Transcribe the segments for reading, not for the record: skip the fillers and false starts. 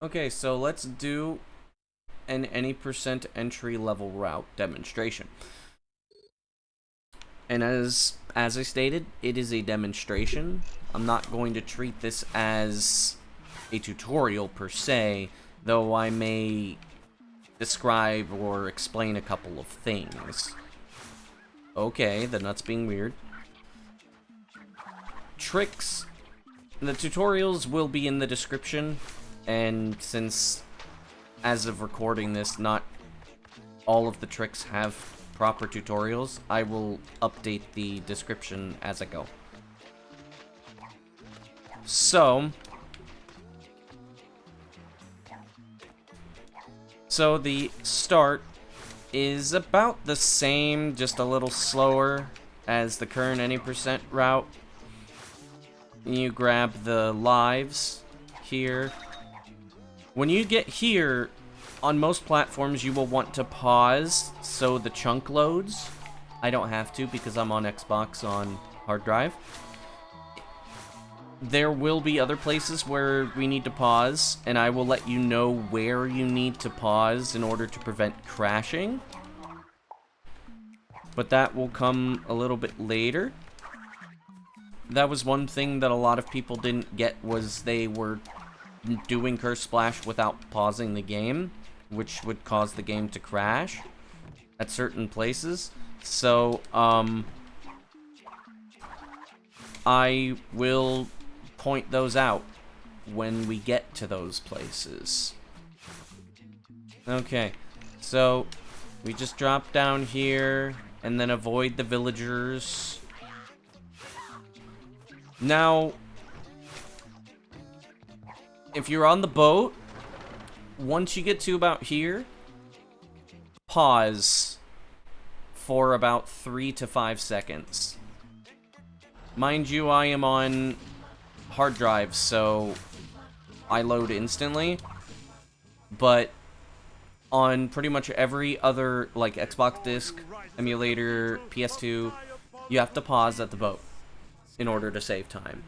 Okay, so let's do an any percent entry level route demonstration. And as I stated, it is a demonstration. I'm not going to treat this as a tutorial per se, though I may describe or explain a couple of things. Okay, the nuts being weird. Tricks. The tutorials will be in the description, and since, as of recording this, not all of the tricks have proper tutorials, I will update the description as I go. So the start is about the same, just a little slower as the current any percent route. You grab the lives here. When you get here, on most platforms you will want to pause so the chunk loads. I don't have to because I'm on Xbox on hard drive. There will be other places where we need to pause, and I will let you know where you need to pause in order to prevent crashing. But that will come a little bit later. That was one thing that a lot of people didn't get, was they were doing Curse Splash without pausing the game, which would cause the game to crash at certain places. So, I will point those out when we get to those places. Okay, so we just drop down here and then avoid the villagers. Now, if you're on the boat, once you get to about here, pause for about 3 to 5 seconds. Mind you, I am on hard drive, so I load instantly, but on pretty much every other, like, Xbox disc, emulator, PS2, you have to pause at the boat in order to save time.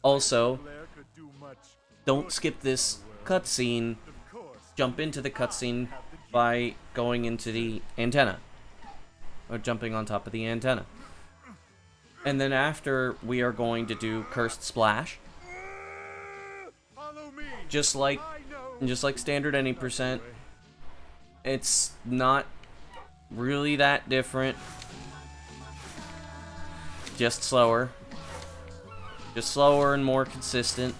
Also, don't skip this cutscene. Jump into the cutscene by going into the antenna, or jumping on top of the antenna. And then after, we are going to do Cursed Splash. Just like standard any percent. It's not really that different. Just slower. Just slower and more consistent.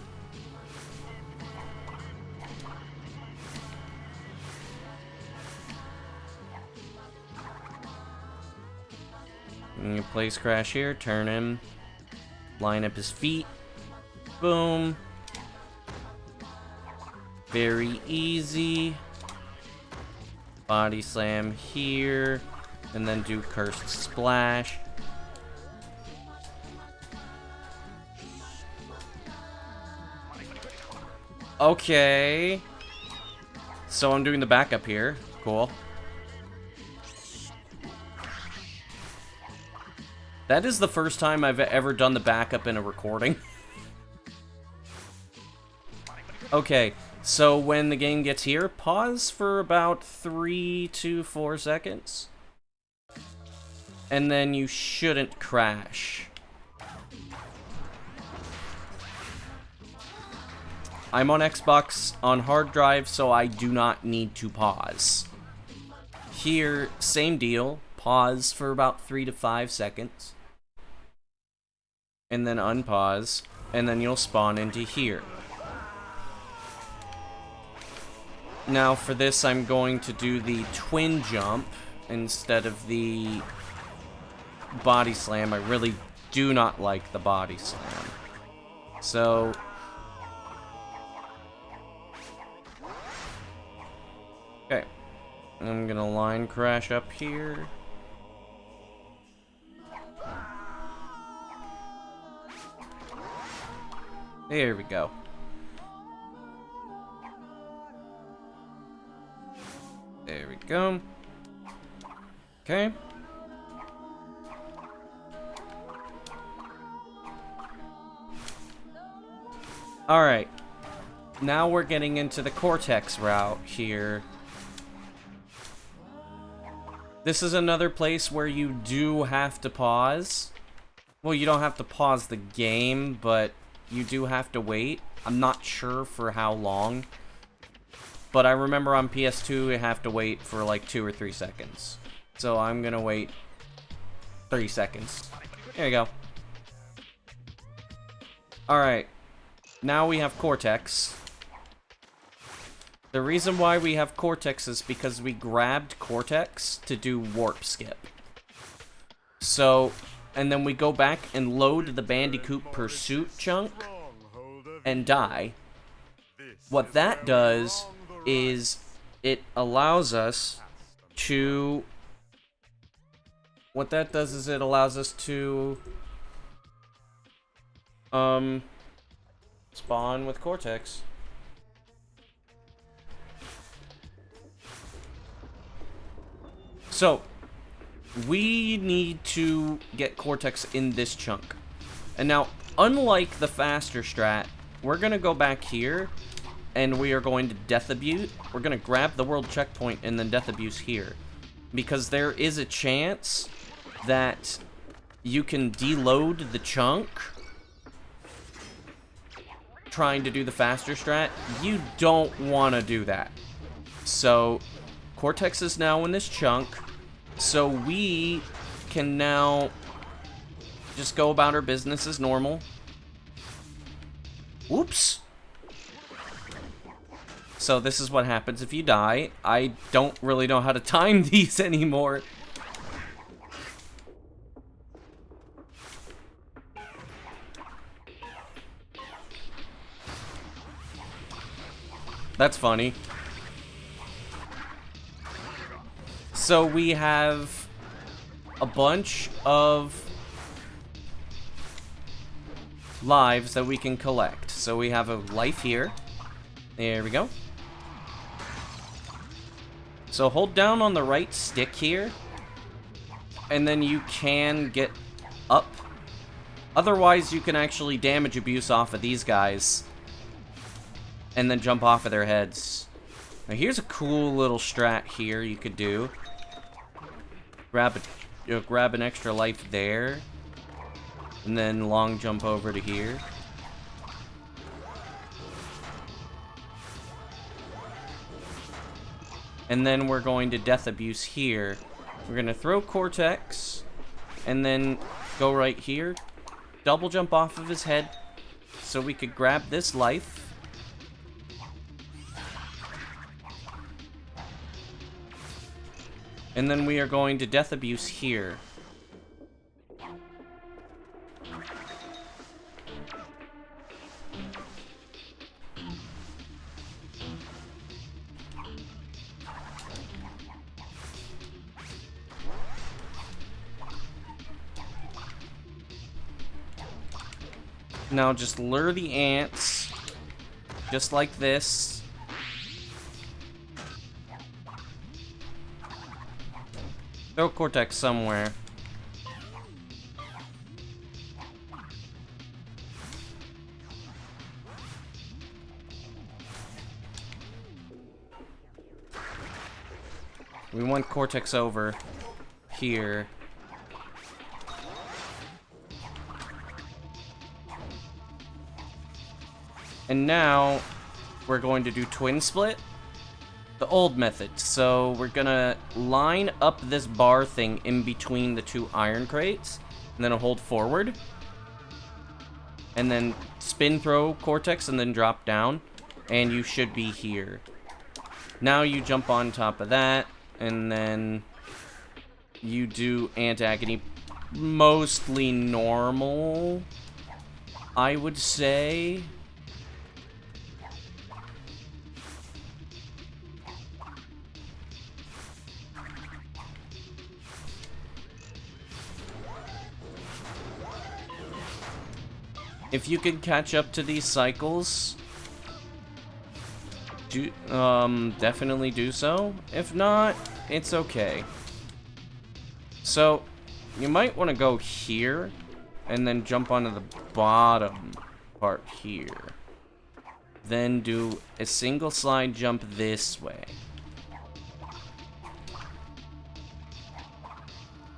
You place crash here, turn him, line up his feet, boom. Very easy. Body slam here, and then do Cursed Splash. Okay. So I'm doing the backup here. Cool. That is the first time I've ever done the backup in a recording. Okay, so when the game gets here, pause for about 3 to 4 seconds. And then you shouldn't crash. I'm on Xbox on hard drive, so I do not need to pause. Here, same deal. Pause for about 3 to 5 seconds. And then unpause, and then you'll spawn into here. Now for this, I'm going to do the twin jump instead of the body slam. I really do not like the body slam. So okay, I'm gonna line crash up here. There we go. There we go. Okay. Alright. now we're getting into the cortex route here. This is another place where you do have to pause. Well, you don't have to pause the game, but you do have to wait. I'm not sure for how long. But I remember on PS2, you have to wait for like 2 or 3 seconds. So I'm gonna wait 3 seconds. There you go. Alright. Now we have Cortex. The reason why we have Cortex is because we grabbed Cortex to do Warp Skip. So, and then we go back and load the Bandicoot Pursuit chunk and die. What that does is it allows us to... What that does is it allows us to... spawn with Cortex. So, we need to get Cortex in this chunk. And now, unlike the faster strat, we're going to go back here, and we are going to Death Abuse. We're going to grab the world checkpoint and then Death Abuse here. Because there is a chance that you can deload the chunk trying to do the faster strat. You don't want to do that. So, Cortex is now in this chunk, so we can now just go about our business as normal. Whoops. So this is what happens if you die. I don't really know how to time these anymore. That's funny. So we have a bunch of lives that we can collect. So we have a life here. There we go. So hold down on the right stick here, and then you can get up. Otherwise, you can actually damage abuse off of these guys and then jump off of their heads. Now here's a cool little strat here you could do. Grab an extra life there, and then long jump over to here. And then we're going to Death Abuse here. We're going to throw Cortex, and then go right here. Double jump off of his head, so we could grab this life. And then we are going to Death Abuse here. Now just lure the ants, just like this. Throw Cortex somewhere. We want Cortex over here. And now, we're going to do Twin Split, the old method. So, we're gonna line up this bar thing in between the two iron crates, and then hold forward. And then spin throw Cortex, and then drop down, and you should be here. Now you jump on top of that, and then you do Ant Agony. Mostly normal, I would say. If you can catch up to these cycles, definitely do so. If not, it's okay. So, you might want to go here, and then jump onto the bottom part here. then do a single slide jump this way.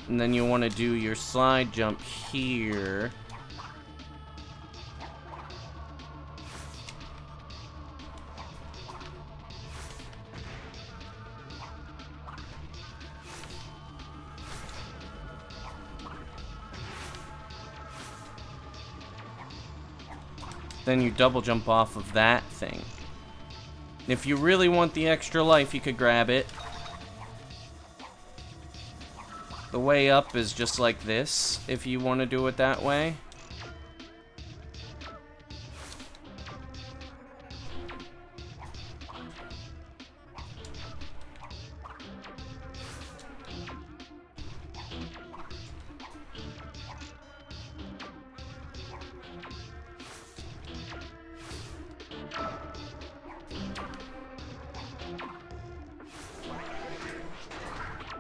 And then you want to do your slide jump here. Then you double jump off of that thing. If you really want the extra life, you could grab it. The way up is just like this, if you want to do it that way.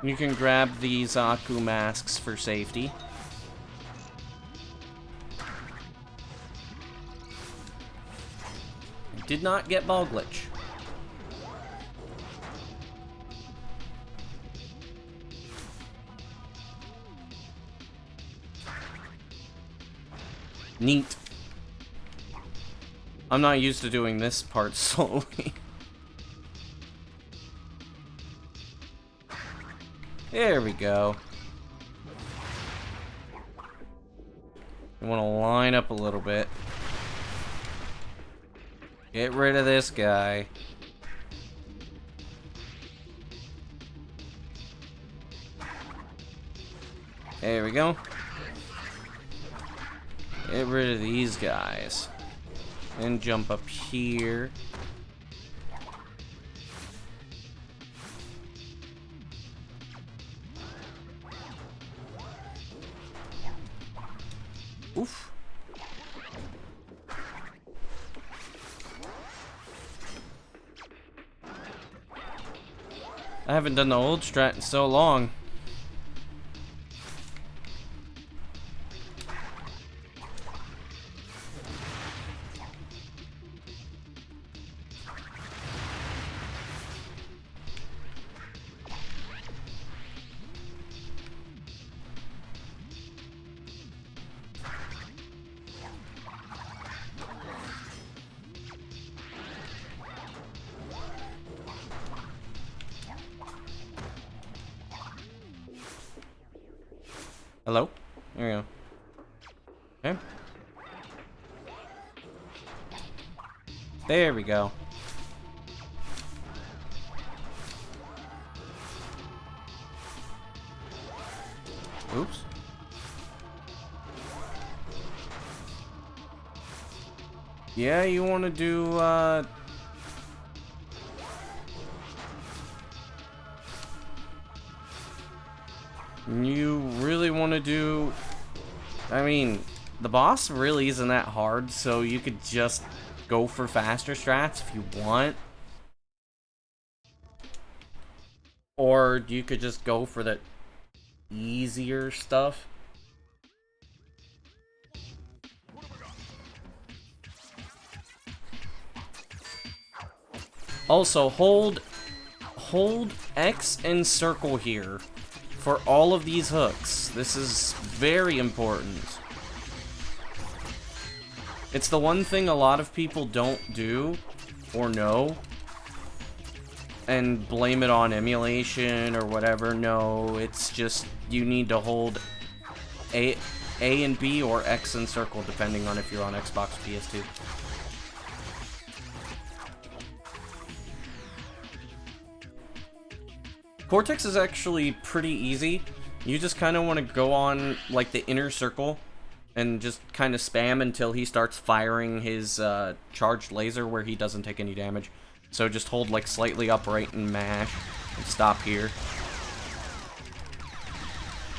You can grab these Aku masks for safety. Did not get ball glitch. Neat. I'm not used to doing this part slowly. There we go. You want to line up a little bit. Get rid of this guy. There we go. Get rid of these guys. Then jump up here. Oof. I haven't done the old strat in so long. Hello? There we go. Okay. There we go. Oops. Yeah, you want to do, you really want to do... I mean, the boss really isn't that hard, so you could just go for faster strats if you want. Or you could just go for the easier stuff. Also, hold X and circle here for all of these hooks. This is very important. It's the one thing a lot of people don't do or know and blame it on emulation or whatever. No, it's just you need to hold A and B or X and circle depending on if you're on Xbox or PS2. Cortex is actually pretty easy. You just kind of want to go on like the inner circle and just kind of spam until he starts firing his charged laser where he doesn't take any damage. So just hold like slightly upright and mash and stop here.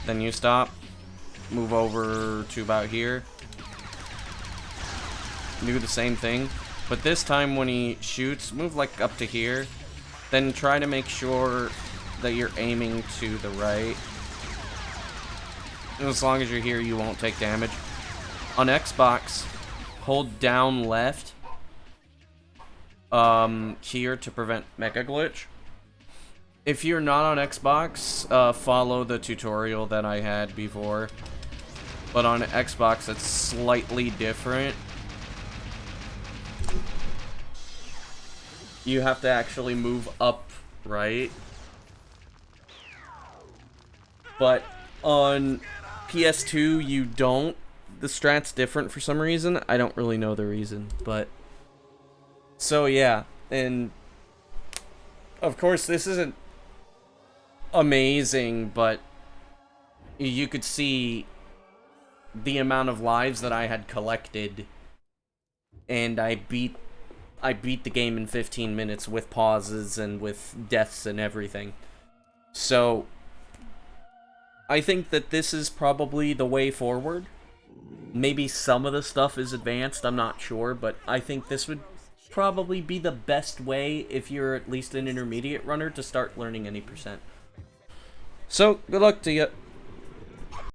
Then you stop, move over to about here. Do the same thing, but this time when he shoots, move like up to here. Then try to make sure that you're aiming to the right. And as long as you're here, you won't take damage. On Xbox, hold down left here to prevent Mecha Glitch. If you're not on Xbox, follow the tutorial that I had before. But on Xbox, it's slightly different. You have to actually move up, right? But on PS2, you don't. The strat's different for some reason. I don't really know the reason, but... So, yeah. And... Of course, this isn't amazing, but... You could see the amount of lives that I had collected. And I beat the game in 15 minutes with pauses and with deaths and everything. So... I think that this is probably the way forward. Maybe some of the stuff is advanced, I'm not sure, but I think this would probably be the best way if you're at least an intermediate runner to start learning any percent. So, good luck to you.